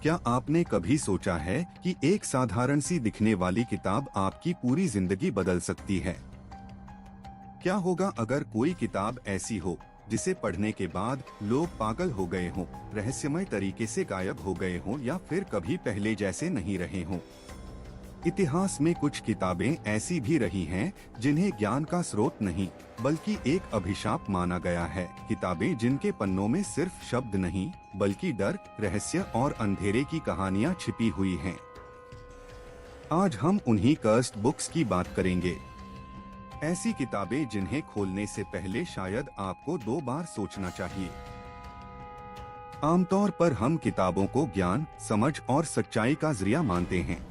क्या आपने कभी सोचा है कि एक साधारण सी दिखने वाली किताब आपकी पूरी जिंदगी बदल सकती है? क्या होगा अगर कोई किताब ऐसी हो जिसे पढ़ने के बाद लोग पागल हो गए हों, रहस्यमय तरीके से गायब हो गए हों या फिर कभी पहले जैसे नहीं रहे हों? इतिहास में कुछ किताबें ऐसी भी रही हैं जिन्हें ज्ञान का स्रोत नहीं बल्कि एक अभिशाप माना गया है। किताबें जिनके पन्नों में सिर्फ शब्द नहीं बल्कि डर, रहस्य और अंधेरे की कहानियां छिपी हुई हैं। आज हम उन्हीं कर्स्ड बुक्स की बात करेंगे। ऐसी किताबें जिन्हें खोलने से पहले शायद आपको 2 बार सोचना चाहिए। आमतौर पर हम किताबों को ज्ञान, समझ और सच्चाई का जरिया मानते हैं।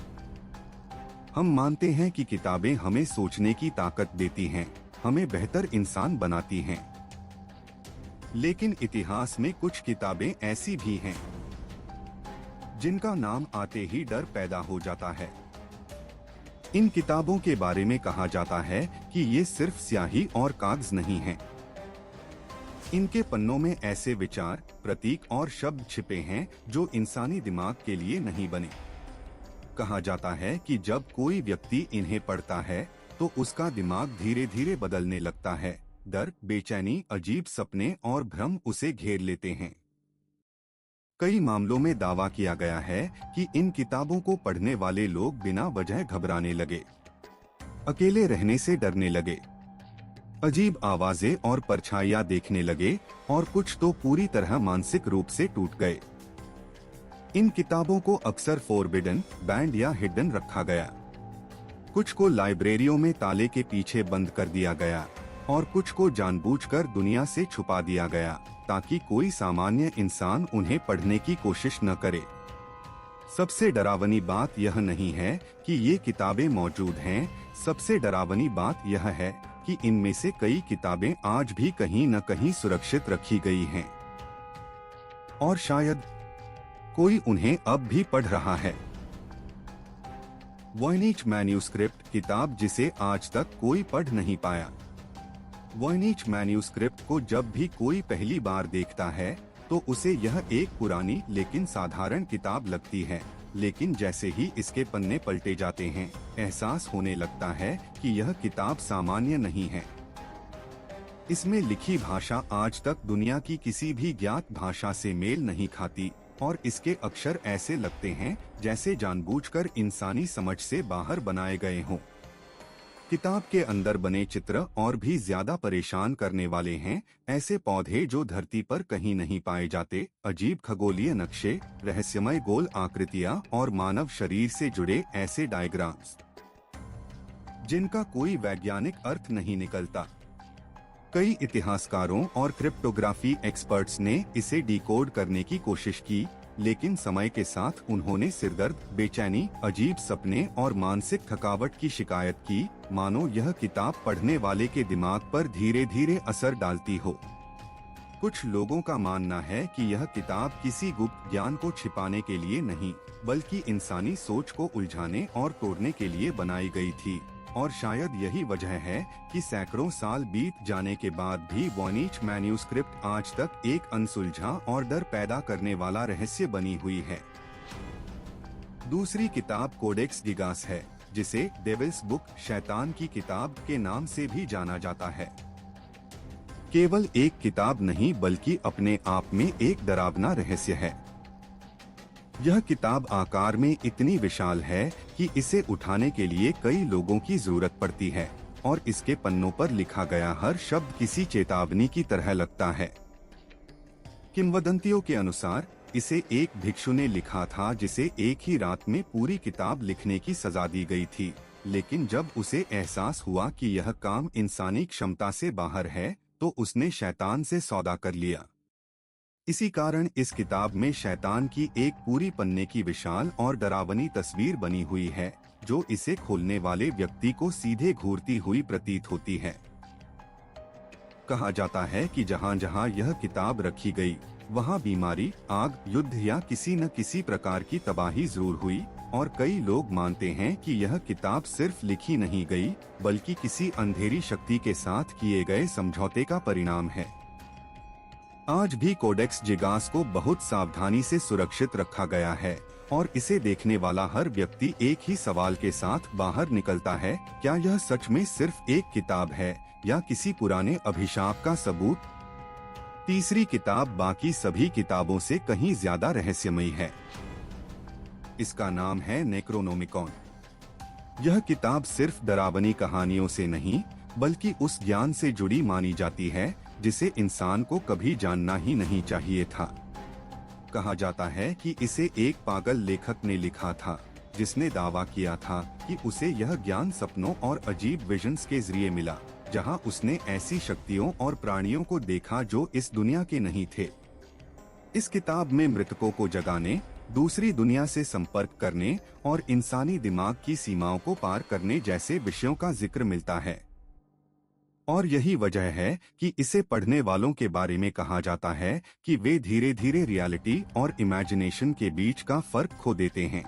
हम मानते हैं कि किताबें हमें सोचने की ताकत देती हैं, हमें बेहतर इंसान बनाती हैं। लेकिन इतिहास में कुछ किताबें ऐसी भी हैं जिनका नाम आते ही डर पैदा हो जाता है। इन किताबों के बारे में कहा जाता है कि ये सिर्फ स्याही और कागज नहीं हैं। इनके पन्नों में ऐसे विचार, प्रतीक और शब्द छिपे हैं जो इंसानी दिमाग के लिए नहीं बने। कहा जाता है कि जब कोई व्यक्ति इन्हें पढ़ता है तो उसका दिमाग धीरे धीरे बदलने लगता है। डर, बेचैनी, अजीब सपने और भ्रम उसे घेर लेते हैं। कई मामलों में दावा किया गया है कि इन किताबों को पढ़ने वाले लोग बिना वजह घबराने लगे, अकेले रहने से डरने लगे, अजीब आवाजें और परछाइयां देखने लगे और कुछ तो पूरी तरह मानसिक रूप से टूट गए। इन किताबों को अक्सर फोरबिडन, बैंड या हिडन रखा गया। कुछ को लाइब्रेरियों में ताले के पीछे बंद कर दिया गया और कुछ को जानबूझकर दुनिया से छुपा दिया गया ताकि कोई सामान्य इंसान उन्हें पढ़ने की कोशिश न करे। सबसे डरावनी बात यह नहीं है कि ये किताबें मौजूद हैं, सबसे डरावनी बात यह है कि इनमें से कई किताबें आज भी कहीं न कहीं सुरक्षित रखी गई हैं और शायद कोई उन्हें अब भी पढ़ रहा है। वॉयनिच मैन्यूस्क्रिप्ट किताब जिसे आज तक कोई पढ़ नहीं पाया। वॉयनिच मैन्यूस्क्रिप्ट को जब भी कोई पहली बार देखता है तो उसे यह एक पुरानी लेकिन साधारण किताब लगती है, लेकिन जैसे ही इसके पन्ने पलटे जाते हैं एहसास होने लगता है कि यह किताब सामान्य नहीं है। इसमें लिखी भाषा आज तक दुनिया की किसी भी ज्ञात भाषा से मेल नहीं खाती और इसके अक्षर ऐसे लगते हैं जैसे जानबूझकर इंसानी समझ से बाहर बनाए गए हों। किताब के अंदर बने चित्र और भी ज्यादा परेशान करने वाले हैं। ऐसे पौधे जो धरती पर कहीं नहीं पाए जाते, अजीब खगोलीय नक्शे, रहस्यमय गोल आकृतियां और मानव शरीर से जुड़े ऐसे डायग्राम्स जिनका कोई वैज्ञानिक अर्थ नहीं निकलता। कई इतिहासकारों और क्रिप्टोग्राफी एक्सपर्ट्स ने इसे डिकोड करने की कोशिश की, लेकिन समय के साथ उन्होंने सिरदर्द, बेचैनी, अजीब सपने और मानसिक थकावट की शिकायत की, मानो यह किताब पढ़ने वाले के दिमाग पर धीरे धीरे असर डालती हो। कुछ लोगों का मानना है कि यह किताब किसी गुप्त ज्ञान को छिपाने के लिए नहीं बल्कि इंसानी सोच को उलझाने और तोड़ने के लिए बनाई गई थी, और शायद यही वजह है कि सैकड़ों साल बीत जाने के बाद भी वॉयनिच मैन्यूस्क्रिप्ट आज तक एक अनसुलझा और डर पैदा करने वाला रहस्य बनी हुई है। दूसरी किताब कोडेक्स गिगास है, जिसे डेविल्स बुक, शैतान की किताब के नाम से भी जाना जाता है। केवल एक किताब नहीं बल्कि अपने आप में एक डरावना रहस्य है। यह किताब आकार में इतनी विशाल है कि इसे उठाने के लिए कई लोगों की जरूरत पड़ती है और इसके पन्नों पर लिखा गया हर शब्द किसी चेतावनी की तरह लगता है। किंवदंतियों के अनुसार इसे एक भिक्षु ने लिखा था जिसे एक ही रात में पूरी किताब लिखने की सजा दी गई थी, लेकिन जब उसे एहसास हुआ कि यह काम इंसानी क्षमता से बाहर है तो उसने शैतान से सौदा कर लिया। इसी कारण इस किताब में शैतान की एक पूरी पन्ने की विशाल और डरावनी तस्वीर बनी हुई है, जो इसे खोलने वाले व्यक्ति को सीधे घूरती हुई प्रतीत होती है। कहा जाता है कि जहां जहां यह किताब रखी गई, वहां बीमारी, आग, युद्ध या किसी न किसी प्रकार की तबाही जरूर हुई, और कई लोग मानते हैं कि यह किताब सिर्फ लिखी नहीं गई बल्कि किसी अंधेरी शक्ति के साथ किए गए समझौते का परिणाम है। आज भी कोडेक्स जिगास को बहुत सावधानी से सुरक्षित रखा गया है और इसे देखने वाला हर व्यक्ति एक ही सवाल के साथ बाहर निकलता है, क्या यह सच में सिर्फ एक किताब है या किसी पुराने अभिशाप का सबूत? तीसरी किताब बाकी सभी किताबों से कहीं ज्यादा रहस्यमयी है। इसका नाम है नेक्रोनोमिकॉन। यह किताब सिर्फ डरावनी कहानियों से नहीं बल्कि उस ज्ञान से जुड़ी मानी जाती है जिसे इंसान को कभी जानना ही नहीं चाहिए था। कहा जाता है कि इसे एक पागल लेखक ने लिखा था जिसने दावा किया था कि उसे यह ज्ञान सपनों और अजीब विजन्स के जरिए मिला, जहां उसने ऐसी शक्तियों और प्राणियों को देखा जो इस दुनिया के नहीं थे। इस किताब में मृतकों को जगाने, दूसरी दुनिया से संपर्क करने और इंसानी दिमाग की सीमाओं को पार करने जैसे विषयों का जिक्र मिलता है। और यही वजह है कि इसे पढ़ने वालों के बारे में कहा जाता है कि वे धीरे धीरे रियलिटी और इमेजिनेशन के बीच का फर्क खो देते हैं।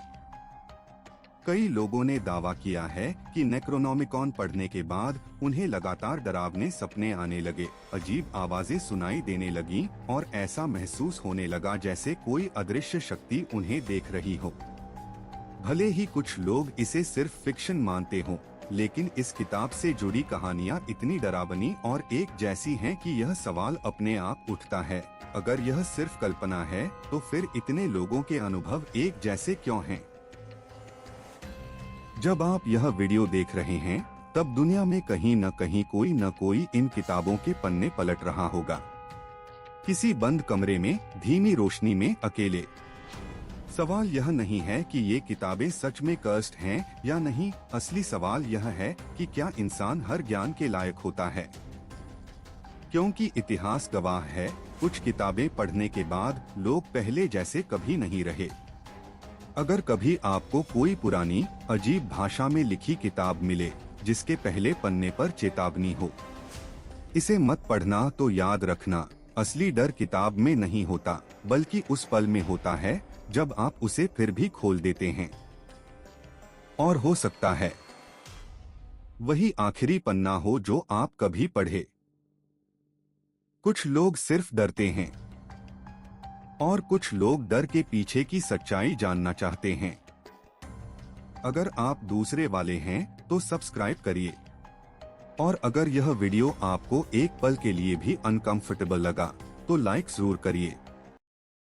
कई लोगों ने दावा किया है कि नेक्रोनोमिकॉन पढ़ने के बाद उन्हें लगातार डरावने सपने आने लगे, अजीब आवाजें सुनाई देने लगीं और ऐसा महसूस होने लगा जैसे कोई अदृश्य शक्ति उन्हें देख रही हो। भले ही कुछ लोग इसे सिर्फ फिक्शन मानते हों, लेकिन इस किताब से जुड़ी कहानियां इतनी डरावनी और एक जैसी हैं कि यह सवाल अपने आप उठता है, अगर यह सिर्फ कल्पना है तो फिर इतने लोगों के अनुभव एक जैसे क्यों हैं? जब आप यह वीडियो देख रहे हैं तब दुनिया में कहीं न कहीं कोई न कोई इन किताबों के पन्ने पलट रहा होगा, किसी बंद कमरे में धीमी रोशनी में अकेले। सवाल यह नहीं है कि ये किताबें सच में कर्स्ड हैं या नहीं, असली सवाल यह है कि क्या इंसान हर ज्ञान के लायक होता है? क्योंकि इतिहास गवाह है, कुछ किताबें पढ़ने के बाद लोग पहले जैसे कभी नहीं रहे। अगर कभी आपको कोई पुरानी अजीब भाषा में लिखी किताब मिले जिसके पहले पन्ने पर चेतावनी हो, इसे मत पढ़ना, तो याद रखना, असली डर किताब में नहीं होता बल्कि उस पल में होता है जब आप उसे फिर भी खोल देते हैं। और हो सकता है वही आखिरी पन्ना हो जो आप कभी पढ़े। कुछ लोग सिर्फ डरते हैं और कुछ लोग डर के पीछे की सच्चाई जानना चाहते हैं। अगर आप दूसरे वाले हैं तो सब्सक्राइब करिए, और अगर यह वीडियो आपको एक पल के लिए भी अनकंफर्टेबल लगा तो लाइक जरूर करिए।